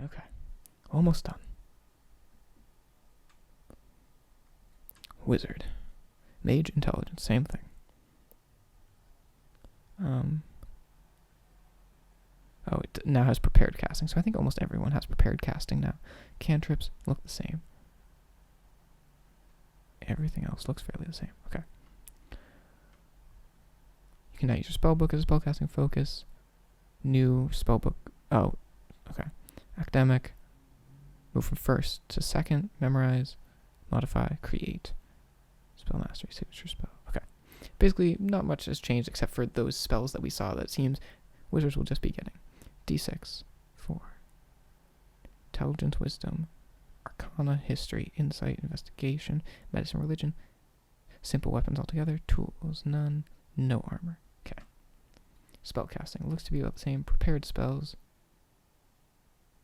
Okay. Almost done. Wizard. Mage, intelligence, same thing. It now has prepared casting, so I think almost everyone has prepared casting now. Cantrips look the same. Everything else looks fairly the same. Okay. You can now use your spellbook as a spellcasting focus. New spellbook. Oh, okay. Academic. Move from first to second. Memorize. Modify. Create. Spell mastery. Signature spell. Okay. Basically, not much has changed except for those spells that we saw that seems wizards will just be getting. D6. 4. Intelligence, wisdom. Arcana, history, insight, investigation, medicine, religion. Simple weapons altogether. Tools, none. No armor. Okay. Spellcasting looks to be about the same. Prepared spells.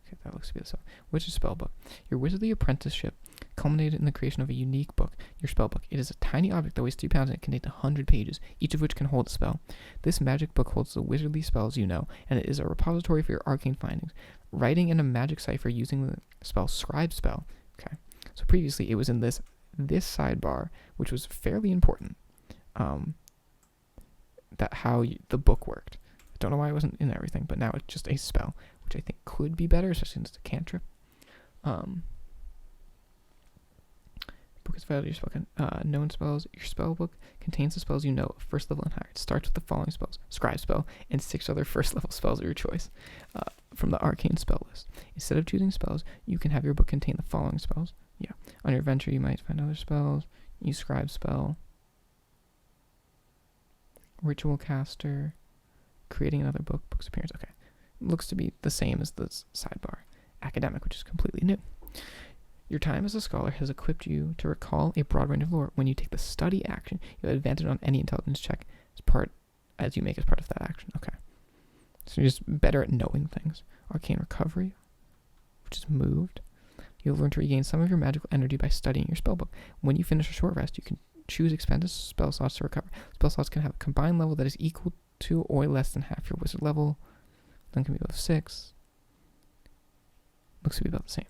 Okay, that looks to be the same. Wizard's spellbook. Your wizardly apprenticeship culminated in the creation of a unique book, your spellbook. It is a tiny object that weighs 3 pounds and it contains 100 pages, each of which can hold a spell. This magic book holds the wizardly spells you know, and it is a repository for your arcane findings. Writing in a magic cipher using the spell scribe spell. Okay, so previously it was in this sidebar, which was fairly important. That how the book worked. I don't know why it wasn't in everything, but now it's just a spell, which I think could be better, especially since it's a cantrip. Book is valid. Your spell known spells. Your spell book contains the spells you know, first level and higher. It starts with the following spells: Scribe spell and 6 other first level spells of your choice from the arcane spell list. Instead of choosing spells, you can have your book contain the following spells. Yeah. On your adventure, you might find other spells. Use Scribe spell. Ritual caster. Creating another book. Book's appearance. Okay. Looks to be the same as the sidebar. Academic, which is completely new. Your time as a scholar has equipped you to recall a broad range of lore. When you take the study action, you have advantage on any intelligence check as you make as part of that action. Okay. So you're just better at knowing things. Arcane recovery, which is moved. You'll learn to regain some of your magical energy by studying your spellbook. When you finish a short rest, you can choose expended spell slots to recover. Spell slots can have a combined level that is equal to or less than half your wizard level. Then can be above 6. Looks to be about the same.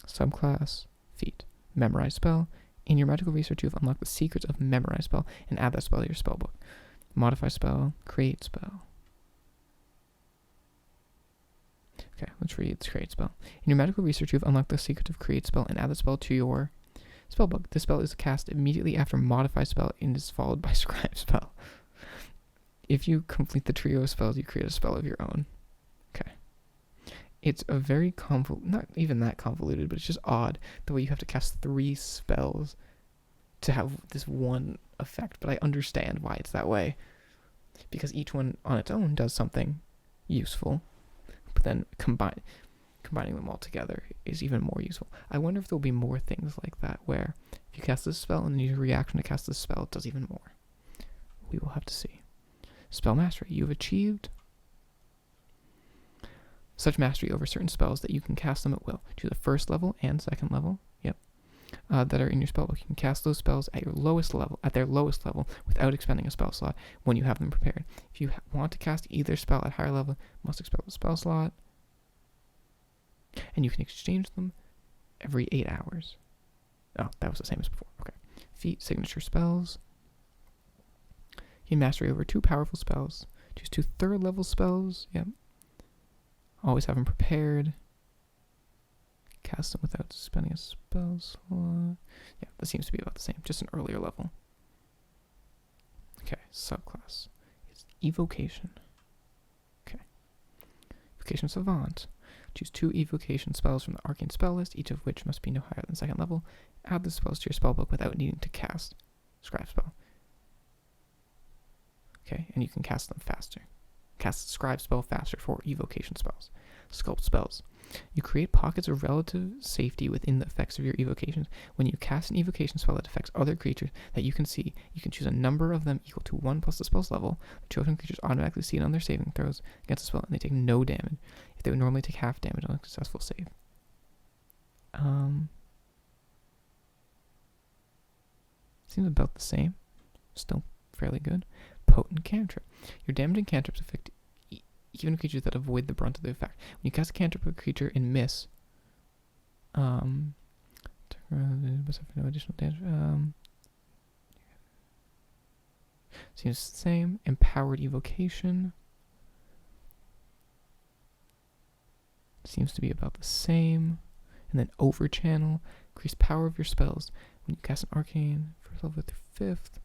Subclass, feat, memorize spell. In your magical research, you have unlocked the secrets of memorize spell and add that spell to your spellbook. Modify spell, create spell. Okay, let's read this create spell. In your magical research, you have unlocked the secret of create spell and add the spell to your spellbook. This spell is cast immediately after modify spell and is followed by scribe spell. If you complete the trio of spells, you create a spell of your own. Okay. It's a very not even that convoluted, but it's just odd the way you have to cast 3 spells to have this one effect. But I understand why it's that way, because each one on its own does something useful, but then combining them all together is even more useful. I wonder if there'll be more things like that, where if you cast this spell and then use a reaction to cast this spell, it does even more. We will have to see. Spell mastery. You've achieved such mastery over certain spells that you can cast them at will. Choose the first level and second level, that are in your spellbook. You can cast those spells at their lowest level, without expending a spell slot when you have them prepared. If you want to cast either spell at higher level, you must expend the spell slot, and you can exchange them every 8 hours. Oh, that was the same as before. Okay. Feat, signature spells. You can mastery over 2 powerful spells. Choose 2 third level spells. Yep. Always have them prepared. Cast them without spending a spell slot. Yeah, that seems to be about the same, just an earlier level. Okay, subclass. It's evocation. Okay. Evocation savant. Choose 2 evocation spells from the arcane spell list, each of which must be no higher than second level. Add the spells to your spellbook without needing to cast scribe spell. Okay, and you can cast them faster. Cast scribe spell faster for evocation spells. Sculpt spells. You create pockets of relative safety within the effects of your evocations. When you cast an evocation spell that affects other creatures that you can see, you can choose a number of them equal to 1 plus the spell's level. The chosen creatures automatically see it on their saving throws against the spell, and they take no damage, if they would normally take half damage on a successful save. Seems about the same. Still fairly good. Potent cantrip. Your damaging cantrips affect even creatures that avoid the brunt of the effect. When you cast a cantrip of a creature and miss, no additional damage. Seems the same. Empowered evocation seems to be about the same. And then overchannel, increase power of your spells. When you cast an arcane, first level through 5th,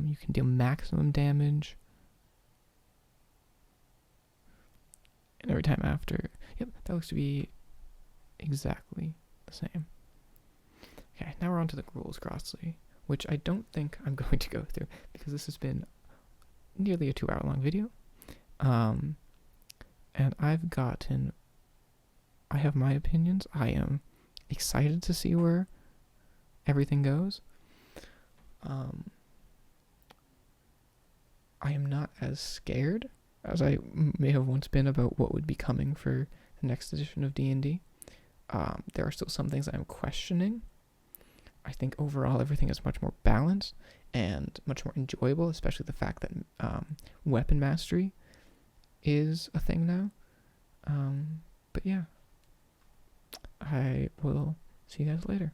you can deal maximum damage. And every time after. Yep, that looks to be exactly the same. Okay, now we're on to the rules grossly, which I don't think I'm going to go through because this has been nearly a 2-hour-long video. And I have my opinions. I am excited to see where everything goes. I am not as scared as I may have once been about what would be coming for the next edition of D&D. There are still some things that I'm questioning. I think overall everything is much more balanced and much more enjoyable, especially the fact that weapon mastery is a thing now. But yeah, I will see you guys later.